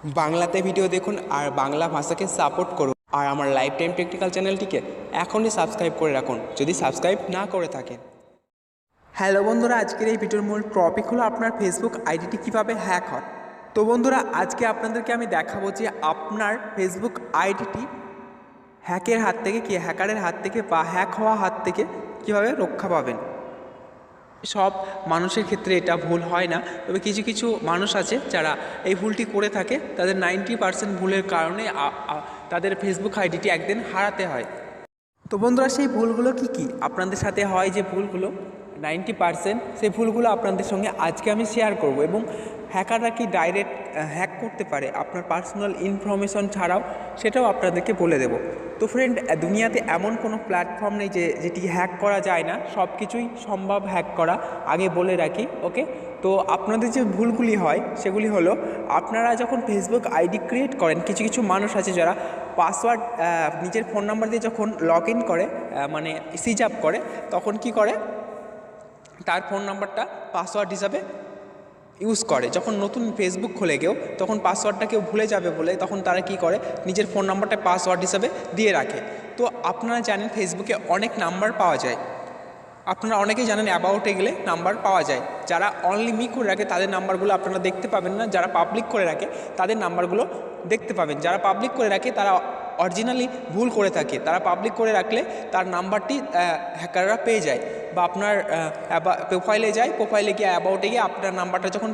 বাংলাতে ভিডিও দেখুন আর বাংলা ভাষাকে সাপোর্ট করুন। আর আমার লাইফ টাইম টেকনিক্যাল চ্যানেলটিকে এখনই সাবস্ক্রাইব করে রাখুন যদি সাবস্ক্রাইব না করে থাকেন। হ্যালো বন্ধুরা, আজকের এই ভিডিওর মূল টপিক হলো আপনার ফেসবুক আইডিটি কীভাবে হ্যাক হয়। তো বন্ধুরা, আজকে আপনাদেরকে আমি দেখাবো যে আপনার ফেসবুক আইডিটি হ্যাকারের হাত থেকে বা হ্যাক হওয়া হাত থেকে কীভাবে রক্ষা পাবেন। সব মানুষের ক্ষেত্রে এটা ভুল হয় না, তবে কিছু কিছু মানুষ আছে যারা এই ভুলটি করে থাকে। তাদের 90% ভুলের কারণে তাদের ফেসবুক আইডিটি একদিন হারাতে হয়। তো বন্ধুরা, সেই ভুলগুলো কি আপনাদের সাথে হয়, যে ভুলগুলো 90% সেই ভুলগুলো আপনাদের সঙ্গে আজকে আমি শেয়ার করব। এবং হ্যাকাররা কি ডাইরেক্ট হ্যাক করতে পারে আপনার পার্সোনাল ইনফরমেশন ছাড়াও, সেটাও আপনাদেরকে বলে দেব। তো ফ্রেন্ড, দুনিয়াতে এমন কোনো প্ল্যাটফর্ম নেই যেটি হ্যাক করা যায় না, সব কিছুই সম্ভব হ্যাক করা, আগে বলে রাখি। ওকে, তো আপনাদের যে ভুলগুলি হয় সেগুলি হলো, আপনারা যখন ফেসবুক আইডি ক্রিয়েট করেন, কিছু কিছু মানুষ আছে যারা পাসওয়ার্ড নিজের ফোন নাম্বার দিয়ে যখন লগ ইন করে, মানে সুইচ আপ করে, তখন কি করে, তার ফোন নাম্বারটা পাসওয়ার্ড হিসাবে ইউজ করে। যখন নতুন ফেসবুক খুলে কেউ, তখন পাসওয়ার্ডটা কেউ ভুলে যাবে বলে তখন তারা কি করে, নিজের ফোন নাম্বারটা পাসওয়ার্ড হিসাবে দিয়ে রাখে। তো আপনারা জানেন ফেসবুকে অনেক নাম্বার পাওয়া যায়, আপনারা অনেকেই জানেন অ্যাবাউটে গেলে নাম্বার পাওয়া যায়। যারা অনলি মি করে রাখে তাদের নাম্বারগুলো আপনারা দেখতে পাবেন না, যারা পাবলিক করে রাখে তাদের নাম্বারগুলো দেখতে পাবেন। যারা পাবলিক করে রাখে তারা অরিজিনালি ভুল করে থাকে, তারা পাবলিক করে রাখলে তার নাম্বারটি হ্যাকাররা পেয়ে যায়, বা আপনার প্রোফাইলে যায়, প্রোফাইলে গিয়ে অ্যাবাউটে গিয়ে আপনার নাম্বারটা যখন,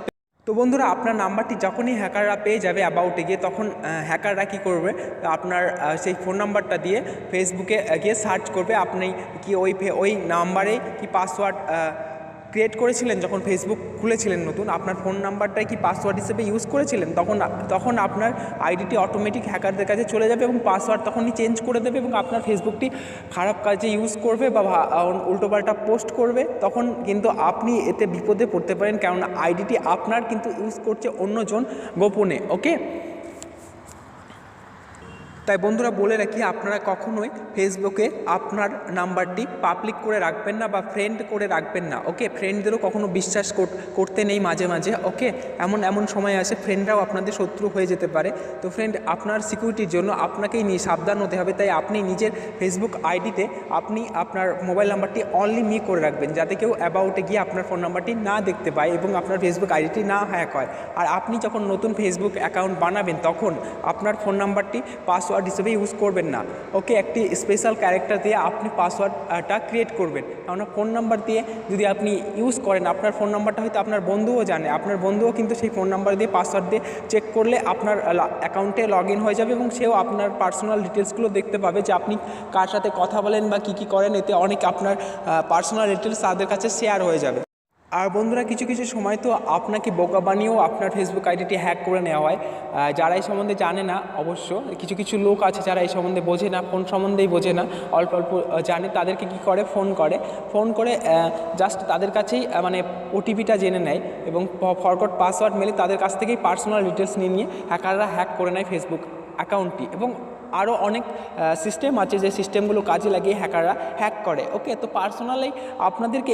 তো বন্ধুরা, আপনার নাম্বারটি যখনই হ্যাকাররা পেয়ে যাবে অ্যাবাউটে গিয়ে, তখন হ্যাকাররা কী করবে, আপনার সেই ফোন নাম্বারটা দিয়ে ফেসবুকে গিয়ে সার্চ করবে আপনি কি ওই নাম্বারে কি পাসওয়ার্ড ক্রিয়েট করেছিলেন, যখন ফেসবুক খুলেছিলেন নতুন, আপনার ফোন নাম্বারটাই কি পাসওয়ার্ড হিসেবে ইউজ করেছিলেন, তখন আপনার আইডিটি অটোমেটিক হ্যাকারদের কাছে চলে যাবে এবং পাসওয়ার্ড তখনই চেঞ্জ করে দেবে এবং আপনার ফেসবুকটি খারাপ কাজে ইউজ করবে বা উল্টোপাল্টা পোস্ট করবে। তখন কিন্তু আপনি এতে বিপদে পড়তে পারেন, কারণ আইডিটি আপনার কিন্তু ইউজ করছে অন্যজন গোপনে। ওকে, তাই বন্ধুরা বলে রাখি, আপনারা কখনোই ফেসবুকে আপনার নাম্বারটি পাবলিক করে রাখবেন না বা ফ্রেন্ড করে রাখবেন না। ওকে, ফ্রেন্ডদেরও কখনো বিশ্বাস করতে নেই মাঝে মাঝে। ওকে, এমন সময় আসে ফ্রেন্ডরাও আপনাদের শত্রু হয়ে যেতে পারে। তো ফ্রেন্ড, আপনার সিকিউরিটির জন্য আপনাকেই সাবধান হতে হবে। তাই আপনি নিজের ফেসবুক আইডিতে আপনি আপনার মোবাইল নাম্বারটি অনলি মি করে রাখবেন, যাতে কেউ অ্যাবাউটে গিয়ে আপনার ফোন নাম্বারটি না দেখতে পায় এবং আপনার ফেসবুক আইডিটি না হ্যাক হয়। আর আপনি যখন নতুন ফেসবুক অ্যাকাউন্ট বানাবেন, তখন আপনার ফোন নাম্বারটি পাসওয়ার্ড হিসেবে ইউজ করবেন না। ওকে, একটি স্পেশাল ক্যারেক্টার দিয়ে আপনি পাসওয়ার্ডটা ক্রিয়েট করবেন। কারণ ফোন নাম্বার দিয়ে যদি আপনি ইউজ করেন, আপনার ফোন নাম্বারটা হয়তো আপনার বন্ধুও জানে, আপনার বন্ধুও কিন্তু সেই ফোন নাম্বার দিয়ে পাসওয়ার্ড দিয়ে চেক করলে আপনার অ্যাকাউন্টে লগ ইন হয়ে যাবে এবং সেও আপনার পার্সোনাল ডিটেলসগুলো দেখতে পাবে, যে আপনি কার সাথে কথা বলেন বা কী করেন। এতে অনেক আপনার পার্সোনাল ডিটেলস তাদের কাছে শেয়ার হয়ে যাবে। আর বন্ধুরা, কিছু কিছু সময় তো আপনাকে বোকা বানিয়েও আপনার ফেসবুক আইডিটি হ্যাক করে নেওয়া হয়। যারা এই সম্বন্ধে জানে না, অবশ্য কিছু কিছু লোক আছে যারা এই সম্বন্ধে বোঝে না, ফোন সম্বন্ধেই বোঝে না, অল্প অল্প জানে, তাদেরকে কী করে, ফোন করে জাস্ট তাদের কাছেই মানে ওটিপিটা জেনে নেয় এবং ফরগট পাসওয়ার্ড মেলে তাদের কাছ থেকেই পার্সোনাল ডিটেলস নিয়ে হ্যাকাররা হ্যাক করে নেয় ফেসবুক অ্যাকাউন্টটি। এবং আরও অনেক সিস্টেম আছে যে সিস্টেমগুলো কাজে লাগিয়ে হ্যাকাররা হ্যাক করে। ওকে, তো পার্সোনালি আপনাদেরকে